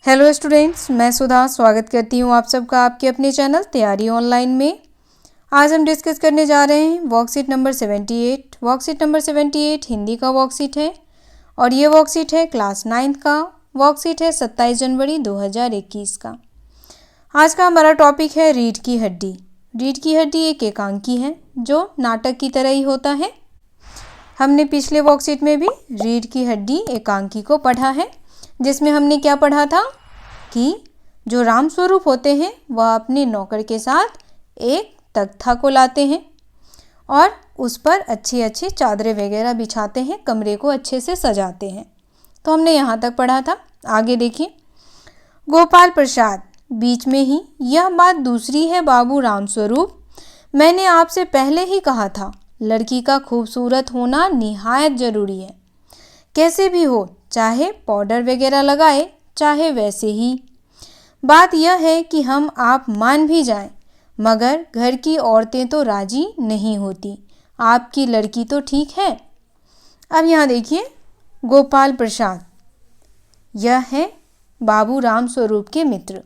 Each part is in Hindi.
हेलो स्टूडेंट्स, मैं सुधा स्वागत करती हूँ आप सबका आपके अपने चैनल तैयारी ऑनलाइन में। आज हम डिस्कस करने जा रहे हैं worksheet number 78। Worksheet number 78 Hindi का वर्कशीट है और ये वर्कशीट है क्लास 9 का। वर्कशीट है 27 जनवरी 2021 का। आज का हमारा टॉपिक है रीढ़ की हड्डी। रीढ़ की हड्डी एक एकांकी है जो नाटक की तरह ही होता है। हमने पिछले वर्कशीट में भी रीढ़ की हड्डी एकांकी को पढ़ा है, जिसमें हमने क्या पढ़ा था कि जो रामस्वरूप होते हैं वह अपने नौकर के साथ एक तख्ता को लाते हैं और उस पर अच्छी अच्छी चादरें वगैरह बिछाते हैं, कमरे को अच्छे से सजाते हैं। तो हमने यहाँ तक पढ़ा था। आगे देखिए, गोपाल प्रसाद बीच में ही, यह बात दूसरी है बाबू रामस्वरूप, मैंने आपसे पहले ही कहा था लड़की का खूबसूरत होना निहायत ज़रूरी है। कैसे भी हो, चाहे पाउडर वगैरह लगाए चाहे वैसे ही। बात यह है कि हम आप मान भी जाएं, मगर घर की औरतें तो राजी नहीं होती। आपकी लड़की तो ठीक है। अब यहाँ देखिए, गोपाल प्रसाद यह है बाबू रामस्वरूप के मित्र।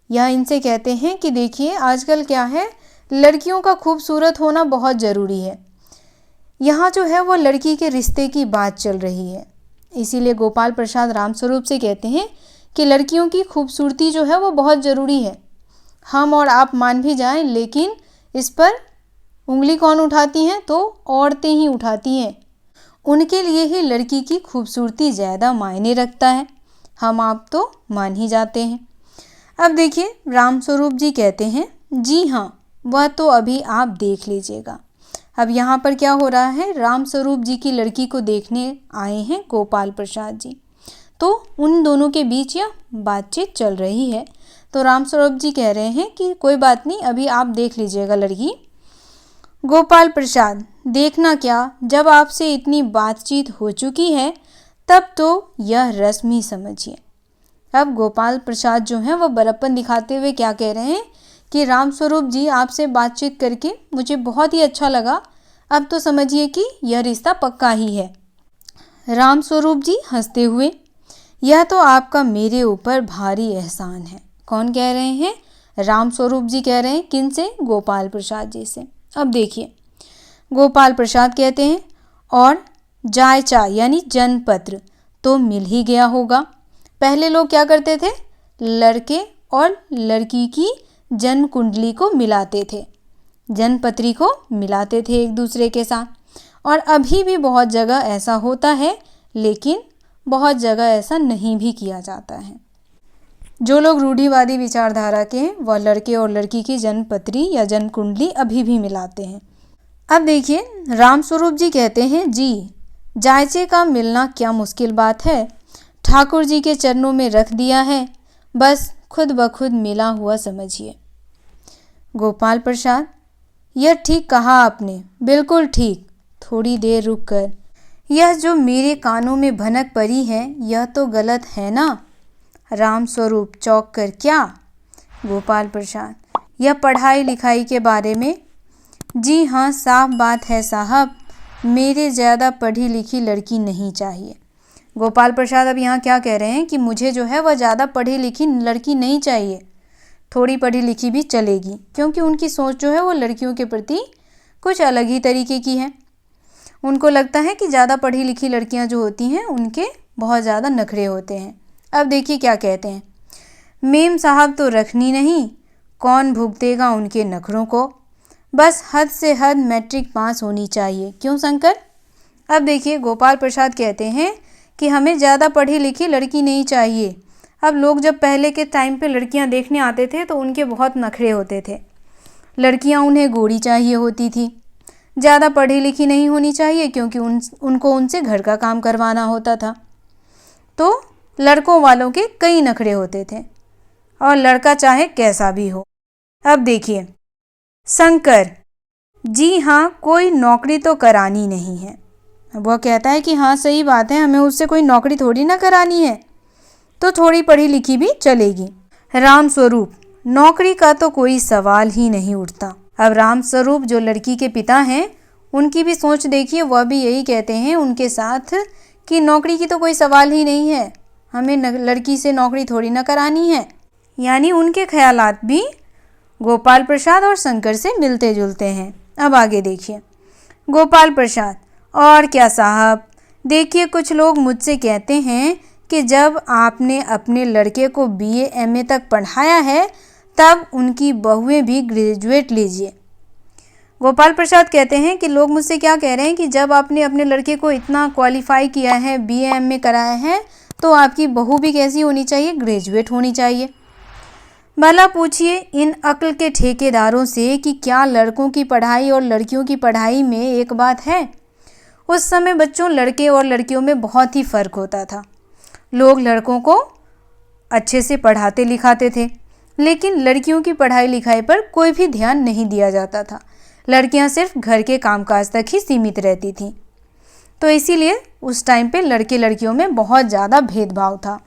यह इनसे कहते हैं कि देखिए आजकल क्या है, लड़कियों का खूबसूरत होना बहुत ज़रूरी है। यहाँ जो है वो लड़की के रिश्ते की बात चल रही है, इसीलिए गोपाल प्रसाद रामस्वरूप से कहते हैं कि लड़कियों की खूबसूरती जो है वो बहुत ज़रूरी है। हम और आप मान भी जाएं, लेकिन इस पर उंगली कौन उठाती हैं? तो औरतें ही उठाती हैं। उनके लिए ही लड़की की खूबसूरती ज़्यादा मायने रखता है। हम आप तो मान ही जाते हैं। अब देखिए, रामस्वरूप जी कहते हैं जी हाँ, वह तो अभी आप देख लीजिएगा। अब यहाँ पर क्या हो रहा है, रामस्वरूप जी की लड़की को देखने आए हैं गोपाल प्रसाद जी। तो उन दोनों के बीच यह बातचीत चल रही है। तो रामस्वरूप जी कह रहे हैं कि कोई बात नहीं, अभी आप देख लीजिएगा लड़की। गोपाल प्रसाद, देखना क्या, जब आपसे इतनी बातचीत हो चुकी है तब तो यह रस्म ही समझिए। अब गोपाल प्रसाद जो हैं वह बड़प्पन दिखाते हुए क्या कह रहे हैं कि रामस्वरूप जी आपसे बातचीत करके मुझे बहुत ही अच्छा लगा, अब तो समझिए कि यह रिश्ता पक्का ही है। रामस्वरूप जी हंसते हुए, यह तो आपका मेरे ऊपर भारी एहसान है। कौन कह रहे हैं? रामस्वरूप जी कह रहे हैं। किन से? गोपाल प्रसाद जी से। अब देखिए, गोपाल प्रसाद कहते हैं और जायचा यानी जन्मपत्र तो मिल ही गया होगा। पहले लोग क्या करते थे, लड़के और लड़की की जन्म कुंडली को मिलाते थे, जन्मपत्री को मिलाते थे एक दूसरे के साथ। और अभी भी बहुत जगह ऐसा होता है, लेकिन बहुत जगह ऐसा नहीं भी किया जाता है। जो लोग रूढ़िवादी विचारधारा के हैं वह लड़के और लड़की की जन्मपत्री या जन्म कुंडली अभी भी मिलाते हैं। अब देखिए, रामस्वरूप जी कहते हैं जी, जायचे का मिलना क्या मुश्किल बात है, ठाकुर जी के चरणों में रख दिया है, बस खुद ब खुद मिला हुआ समझिए। गोपाल प्रसाद, यह ठीक कहा आपने, बिल्कुल ठीक। थोड़ी देर रुक कर, यह जो मेरे कानों में भनक पड़ी है यह तो गलत है ना? रामस्वरूप चौंक कर, क्या? गोपाल प्रसाद, यह पढ़ाई लिखाई के बारे में? जी हाँ, साफ बात है साहब, मेरे ज़्यादा पढ़ी लिखी लड़की नहीं चाहिए। गोपाल प्रसाद अब यहाँ क्या कह रहे हैं कि मुझे जो है वह ज़्यादा पढ़ी लिखी लड़की नहीं चाहिए, थोड़ी पढ़ी लिखी भी चलेगी, क्योंकि उनकी सोच जो है वो लड़कियों के प्रति कुछ अलग ही तरीके की है। उनको लगता है कि ज़्यादा पढ़ी लिखी लड़कियां जो होती हैं उनके बहुत ज़्यादा नखरे होते हैं। अब देखिए क्या कहते हैं, मेम साहब तो रखनी नहीं, कौन भुगतेगा उनके नखरों को, बस हद से हद मैट्रिक पास होनी चाहिए। क्यों शंकर? अब देखिए, गोपाल प्रसाद कहते हैं कि हमें ज़्यादा पढ़ी लिखी लड़की नहीं चाहिए। अब लोग जब पहले के टाइम पे लड़कियां देखने आते थे तो उनके बहुत नखरे होते थे। लड़कियां उन्हें गोरी चाहिए होती थी, ज़्यादा पढ़ी लिखी नहीं होनी चाहिए, क्योंकि उनको उनसे घर का काम करवाना होता था। तो लड़कों वालों के कई नखरे होते थे, और लड़का चाहे कैसा भी हो। अब देखिए, शंकर, जी हाँ, कोई नौकरी तो करानी नहीं है। वह कहता है कि हाँ सही बात है, हमें उससे कोई नौकरी थोड़ी ना करानी है, तो थोड़ी पढ़ी लिखी भी चलेगी। रामस्वरूप, नौकरी का तो कोई सवाल ही नहीं उठता। अब रामस्वरूप जो लड़की के पिता हैं उनकी भी सोच देखिए, वह भी यही कहते हैं उनके साथ कि नौकरी की तो कोई सवाल ही नहीं है, हमें लड़की से नौकरी थोड़ी ना करानी है। यानी उनके ख्यालात भी गोपाल प्रसाद और शंकर से मिलते जुलते हैं। अब आगे देखिए। गोपाल प्रसाद: और क्या साहब, देखिए कुछ लोग मुझसे कहते हैं कि जब आपने अपने लड़के को BA MA तक पढ़ाया है तब उनकी बहुएं भी ग्रेजुएट लीजिए। गोपाल प्रसाद कहते हैं कि लोग मुझसे क्या कह रहे हैं कि जब आपने अपने लड़के को इतना क्वालिफाई किया है, BA MA कराया है, तो आपकी बहू भी कैसी होनी चाहिए? ग्रेजुएट होनी चाहिए। भला पूछिए इन अक्ल के ठेकेदारों से कि क्या लड़कों की पढ़ाई और लड़कियों की पढ़ाई में एक बात है? उस समय बच्चों, लड़के और लड़कियों में बहुत ही फ़र्क होता था। लोग लड़कों को अच्छे से पढ़ाते लिखाते थे, लेकिन लड़कियों की पढ़ाई लिखाई पर कोई भी ध्यान नहीं दिया जाता था। लड़कियां सिर्फ घर के कामकाज तक ही सीमित रहती थीं। तो इसीलिए उस टाइम पे लड़के लड़कियों में बहुत ज़्यादा भेदभाव था।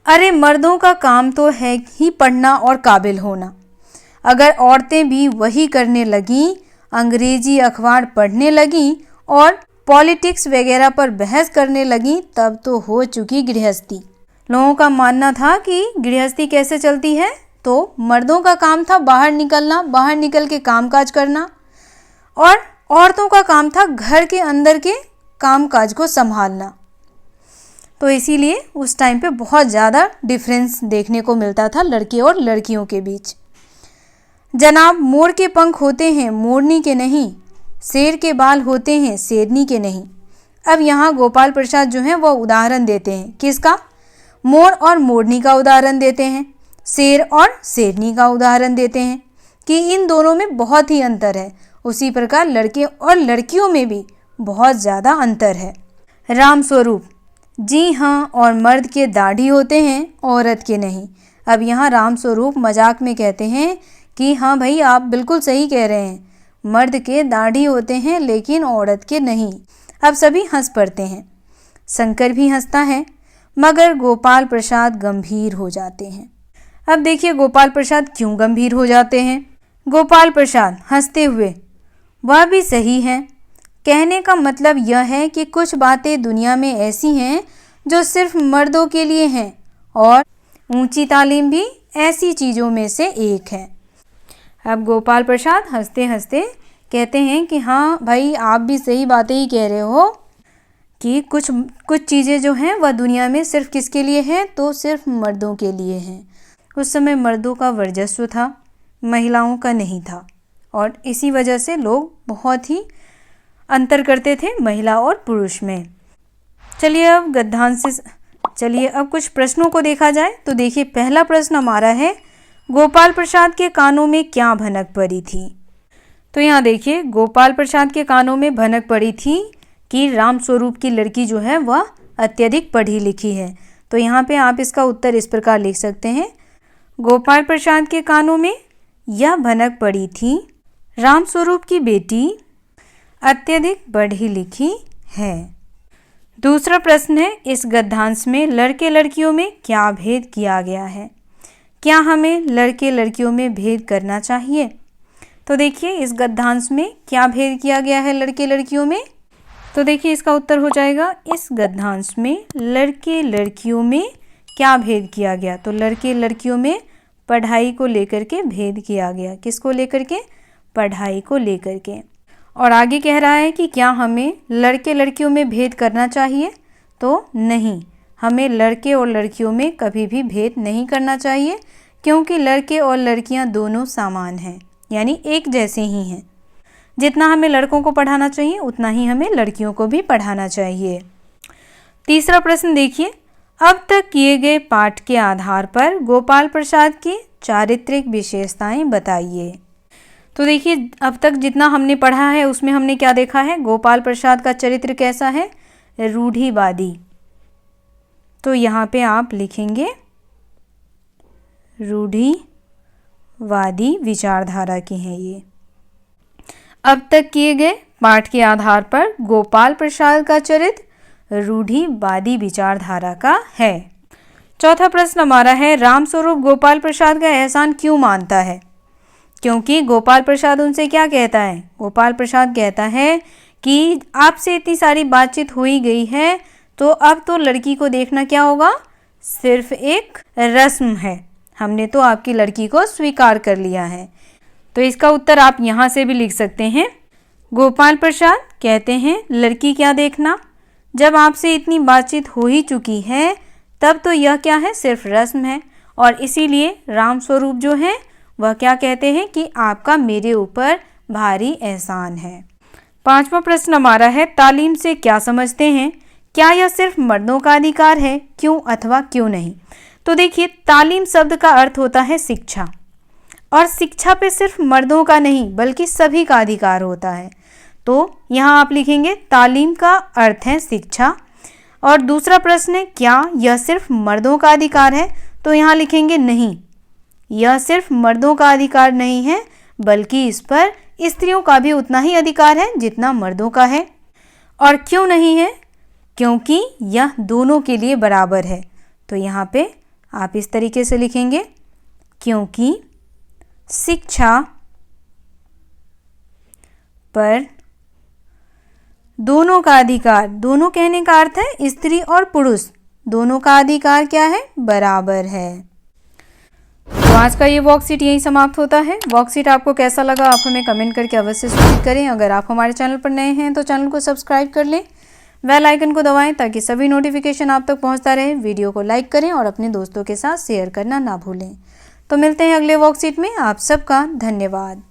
अरे मर्दों का काम तो है ही पढ़ना और काबिल होना। अगर औरतें भी वही करने लगीं, अंग्रेजी अखबार पढ़ने लगीं और पॉलिटिक्स वगैरह पर बहस करने लगीं, तब तो हो चुकी गृहस्थी। लोगों का मानना था कि गृहस्थी कैसे चलती है, तो मर्दों का काम था बाहर निकलना, बाहर निकल के कामकाज करना, और औरतों का काम था घर के अंदर के कामकाज को संभालना। तो इसीलिए उस टाइम पे बहुत ज़्यादा डिफरेंस देखने को मिलता था लड़के और लड़कियों के बीच। जनाब, मोर के पंख होते हैं मोरनी के नहीं, शेर के बाल होते हैं शेरनी के नहीं। अब यहाँ गोपाल प्रसाद जो हैं वो उदाहरण देते हैं। किसका? मोर और मोरनी का उदाहरण देते हैं, शेर और शेरनी का उदाहरण देते हैं कि इन दोनों में बहुत ही अंतर है। उसी प्रकार लड़के और लड़कियों में भी बहुत ज़्यादा अंतर है। राम स्वरूप: जी हाँ, और मर्द के दाढ़ी होते हैं औरत के नहीं। अब यहाँ राम स्वरूप मजाक में कहते हैं कि हाँ भाई, आप बिल्कुल सही कह रहे हैं, मर्द के दाढ़ी होते हैं लेकिन औरत के नहीं। अब सभी हंस पड़ते हैं, शंकर भी हंसता है, मगर गोपाल प्रसाद गंभीर हो जाते हैं। अब देखिए गोपाल प्रसाद क्यों गंभीर हो जाते हैं। गोपाल प्रसाद हंसते हुए: वह भी सही है। कहने का मतलब यह है कि कुछ बातें दुनिया में ऐसी हैं जो सिर्फ मर्दों के लिए हैं, और ऊंची तालीम भी ऐसी चीज़ों में से एक है। अब गोपाल प्रसाद हंसते हंसते कहते हैं कि हाँ भाई, आप भी सही बातें ही कह रहे हो कि कुछ चीज़ें जो हैं वह दुनिया में सिर्फ किसके लिए हैं, तो सिर्फ मर्दों के लिए हैं। उस समय मर्दों का वर्चस्व था, महिलाओं का नहीं था, और इसी वजह से लोग बहुत ही अंतर करते थे महिला और पुरुष में। चलिए अब कुछ प्रश्नों को देखा जाए। तो देखिए पहला प्रश्न हमारा है, गोपाल प्रसाद के कानों में क्या भनक पड़ी थी? तो यहाँ देखिए गोपाल प्रसाद के कानों में भनक पड़ी थी कि राम स्वरूप की लड़की जो है वह अत्यधिक पढ़ी लिखी है। तो यहाँ पे आप इसका उत्तर इस प्रकार लिख सकते हैं, गोपाल प्रसाद के कानों में यह भनक पड़ी थी, राम स्वरूप की बेटी अत्यधिक पढ़ी लिखी है। दूसरा प्रश्न है, इस गद्यांश में लड़के लड़कियों में क्या भेद किया गया है? क्या हमें लड़के लड़कियों में भेद करना चाहिए? तो देखिए इस गद्यांश में क्या भेद किया गया है लड़के लड़कियों में? तो देखिए इसका उत्तर हो जाएगा, इस गद्यांश में लड़के लड़कियों में क्या भेद किया गया? तो लड़के लड़कियों में पढ़ाई को लेकर के भेद किया गया। किसको लेकर के? पढ़ाई को लेकर के। और आगे कह रहा है कि क्या हमें लड़के लड़कियों में भेद करना चाहिए? तो नहीं, हमें लड़के और लड़कियों में कभी भी भेद नहीं करना चाहिए, क्योंकि लड़के और लड़कियां दोनों समान हैं, यानी एक जैसे ही हैं। जितना हमें लड़कों को पढ़ाना चाहिए उतना ही हमें लड़कियों को भी पढ़ाना चाहिए। तीसरा प्रश्न देखिए, अब तक किए गए पाठ के आधार पर गोपाल प्रसाद की चारित्रिक विशेषताएं बताइए। तो देखिए अब तक जितना हमने पढ़ा है उसमें हमने क्या देखा है? गोपाल प्रसाद का चरित्र कैसा है? रूढ़िवादी। तो यहाँ पे आप लिखेंगे रूढ़िवादी विचारधारा की हैं ये। अब तक किए गए पाठ के आधार पर गोपाल प्रसाद का चरित्र रूढ़िवादी विचारधारा का है। चौथा प्रश्न हमारा है, रामस्वरूप गोपाल प्रसाद का एहसान क्यों मानता है? क्योंकि गोपाल प्रसाद उनसे क्या कहता है? गोपाल प्रसाद कहता है कि आपसे इतनी सारी बातचीत हो ही गई है, तो अब तो लड़की को देखना क्या होगा, सिर्फ एक रस्म है। हमने तो आपकी लड़की को स्वीकार कर लिया है। तो इसका उत्तर आप यहाँ से भी लिख सकते हैं। गोपाल प्रसाद कहते हैं लड़की क्या देखना, जब आपसे इतनी बातचीत हो ही चुकी है तब तो यह क्या है, सिर्फ रस्म है। और इसीलिए राम स्वरूप जो है वह क्या कहते हैं कि आपका मेरे ऊपर भारी एहसान है। 5वां प्रश्न हमारा है, तालीम से क्या समझते हैं, क्या यह सिर्फ मर्दों का अधिकार है, क्यों अथवा क्यों नहीं। तो देखिए, तालीम शब्द का अर्थ होता है शिक्षा, और शिक्षा पे सिर्फ मर्दों का नहीं बल्कि सभी का अधिकार होता है। तो यहाँ आप लिखेंगे तालीम का अर्थ है शिक्षा। और दूसरा प्रश्न है, क्या यह सिर्फ मर्दों का अधिकार है, तो यहाँ लिखेंगे नहीं, यह सिर्फ मर्दों का अधिकार नहीं है बल्कि इस पर स्त्रियों का भी उतना ही अधिकार है जितना मर्दों का है। और क्यों नहीं है, क्योंकि यह दोनों के लिए बराबर है। तो यहाँ पे आप इस तरीके से लिखेंगे, क्योंकि शिक्षा पर दोनों का अधिकार, दोनों कहने का अर्थ है स्त्री और पुरुष दोनों का अधिकार क्या है, बराबर है। तो आज का ये वर्कशीट यहीं समाप्त होता है। वर्कशीट आपको कैसा लगा आप हमें कमेंट करके अवश्य सूचित करें। अगर आप हमारे चैनल पर नए हैं तो चैनल को सब्सक्राइब कर लें, बेल आइकन को दबाएं ताकि सभी नोटिफिकेशन आप तक पहुंचता रहे। वीडियो को लाइक करें और अपने दोस्तों के साथ शेयर करना ना भूलें। तो मिलते हैं अगले वर्कशीट में। आप सबका धन्यवाद।